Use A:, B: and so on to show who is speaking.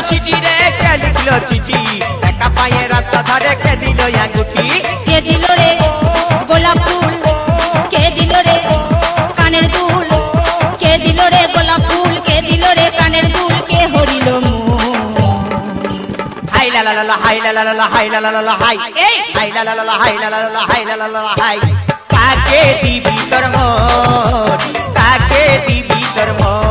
A: city রে কে লিখলো চিঠি একা পায়ে রাস্তা ধারে কে দিল আঙ্গুঠি
B: কে দিল রে গোলাপ ফুল কে দিল রে কানের দুল কে দিল রে গোলাপ ফুল কে দিল রে কানের দুল কে হরিল
A: হাই লা লা লা হাই লা লা লা হাই লা লা লা হাই এই হাই লা লা লা হাই লা লা লা হাই লা লা লা হাই কাকে দিবি তোর মন কাকে দিবি তোর মন